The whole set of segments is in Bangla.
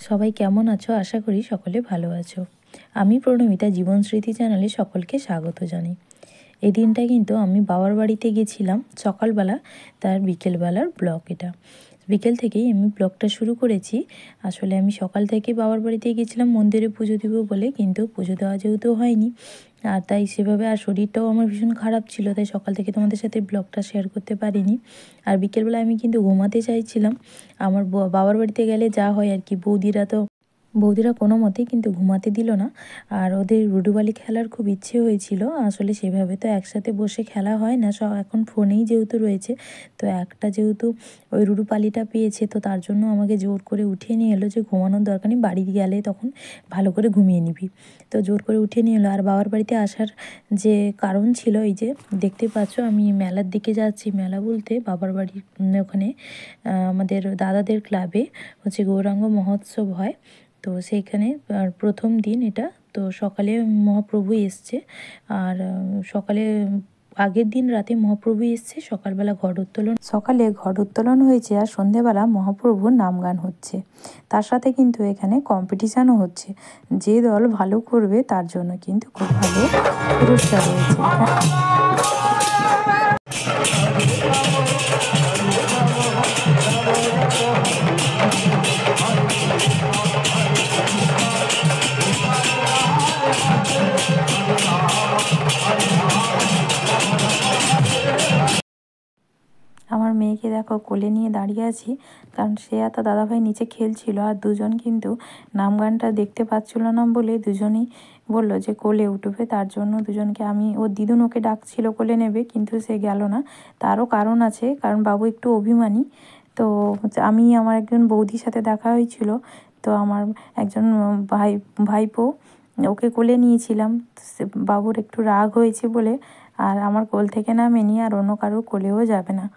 সবাই কেমন আছো? আশা করি সকলে ভালো আছো। আমি প্রণমিতা জীবন স্মৃতি চ্যানেলে সকলকে স্বাগত জানাই। এই দিনটা কিন্তু আমি বাবার বাড়িতে গেছিলাম সকালবেলা, তার বিকেলবেলার ব্লগ এটা। বিকেল থেকেই আমি ব্লগটা শুরু করেছি। আসলে আমি সকাল থেকে বাবার বাড়িতে গেছিলাম মন্দিরে পুজো দিব বলে, কিন্তু পুজো দেওয়া যেহেতু হয়নি, আর তাই সেভাবে আর শরীরটাও আমার ভীষণ খারাপ ছিল, তাই সকাল থেকে তোমাদের সাথে ব্লগটা শেয়ার করতে পারিনি। আর বিকেলবেলা আমি কিন্তু ঘুমাতে চাইছিলাম। আমার বাবার বাড়িতে গেলে যা হয় আর কি, বৌদিরা কোনো মতেই কিন্তু ঘুমাতে দিল না। আর ওদের লুডোবালি খেলার খুব ইচ্ছে হয়েছিল। আসলে সেভাবে তো একসাথে বসে খেলা হয় না, সব এখন ফোনেই যেহেতু রয়েছে, তো একটা যেহেতু ওই লুডোপালিটা পেয়েছে, তো তার জন্য আমাকে জোর করে উঠিয়ে নিয়ে এলো যে ঘুমানোর দরকার নেই, বাড়ি গেলে তখন ভালো করে ঘুমিয়ে নিবি। তো জোর করে উঠিয়ে নিয়ে এলো। আর বাবার বাড়িতে আসার যে কারণ ছিল, এই যে দেখতে পাচ্ছ আমি মেলার দিকে যাচ্ছি। মেলা বলতে বাবার বাড়ির ওখানে আমাদের দাদাদের ক্লাবে হচ্ছে গৌরাঙ্গ মহোৎসব হয়। তো সেইখানে প্রথম দিন এটা, তো সকালে মহাপ্রভু এসছে। আর সকালে আগের দিন রাতে মহাপ্রভু এসছে, সকালে ঘট উত্তোলন হয়েছে, আর সন্ধেবেলা মহাপ্রভুর নাম গান হচ্ছে। তার সাথে কিন্তু এখানে কম্পিটিশানও হচ্ছে, যে দল ভালো করবে তার জন্য কিন্তু খুব ভালো পুরস্কার রয়েছে। আমার মেয়েকে দেখো কোলে নিয়ে দাঁড়িয়ে আছি, কারণ সে আর তার দাদাভাই নিচে খেলছিল, আর দুজন কিন্তু নাম গানটা দেখতে পাচ্ছিল না বলে দুজনেই বললো যে কোলে উঠবে। তার জন্য দুজনকে ওর দিদুন ওকে ডাকছিল কোলে নেবে, কিন্তু সে গেল না। তারও কারণ আছে, কারণ বাবু একটু অভিমানী। তো আমার একজন বৌদির সাথে দেখা হয়েছিল, তো আমার একজন ভাইপো ওকে কোলে নিয়েছিলাম। বাবুর একটু রাগ হয়েছে বলে আর আমার কোল থেকে নামেনি, আর অন্য কারোর কোলেও যাবে না।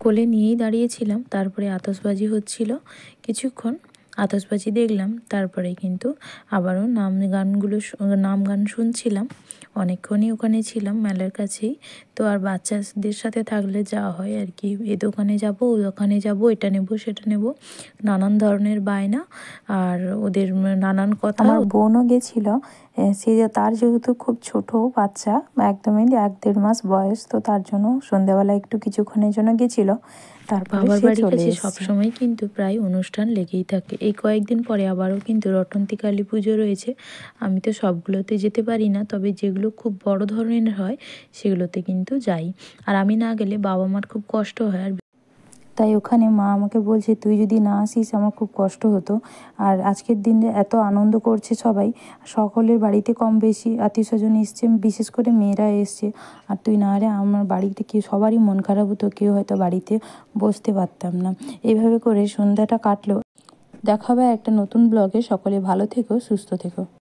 কোলে নিয়েই দাঁড়িয়েছিলাম। তারপরে আতশবাজি হচ্ছিল কিছুক্ষণ, আতশবাজি দেখলাম। তারপরে কিন্তু আবারও নাম গান শুনছিলাম। অনেকক্ষণই ওখানে ছিলাম মেলার কাছেই। তো আর বাচ্চাদের সাথে থাকলে যা হয় আর কি, এ দোকানে যাব, ও দোকানে যাব, এটা নেব সেটা নেব, নানান ধরনের বায়না, আর ওদের নানান কথা। আমার বোনও গেছিল, তার যেহেতু খুব ছোট বাচ্চা, একদমই 1-1.5 মাস বয়স, তো তার জন্য সন্ধ্যাবেলা একটু কিছুক্ষণের জন্য গেছিল। তারপর বাবার বাড়ির কাছে সবসময় কিন্তু প্রায় অনুষ্ঠান লেগেই থাকে। এই কয়েকদিন পরে আবারও কিন্তু রটন্তী কালী পুজো রয়েছে। আমি তো সবগুলোতে যেতে পারি না, তবে যেগুলো খুব বড় ধরনের হয় সেগুলোতে কিন্তু যাই। আর আমি না গেলে বাবা মার খুব কষ্ট হয়। আর তাই ওখানে মা আমাকে বলছে, তুই যদি না আসিস আমার খুব কষ্ট হতো। আর আজকের দিনে এত আনন্দ করছে সবাই, সকলের বাড়িতে কম বেশি আত্মীয় স্বজন এসছে, বিশেষ করে মেয়েরা এসছে। আর তুই না হলে আমার বাড়িতে সবারই মন খারাপ হতো, কেউ হয়তো বাড়িতে বসতে পারতাম না। এইভাবে করে সন্ধ্যাটা কাটলো। দেখা হবে একটা নতুন ব্লগে। সকলে ভালো থেকো, সুস্থ থেকো।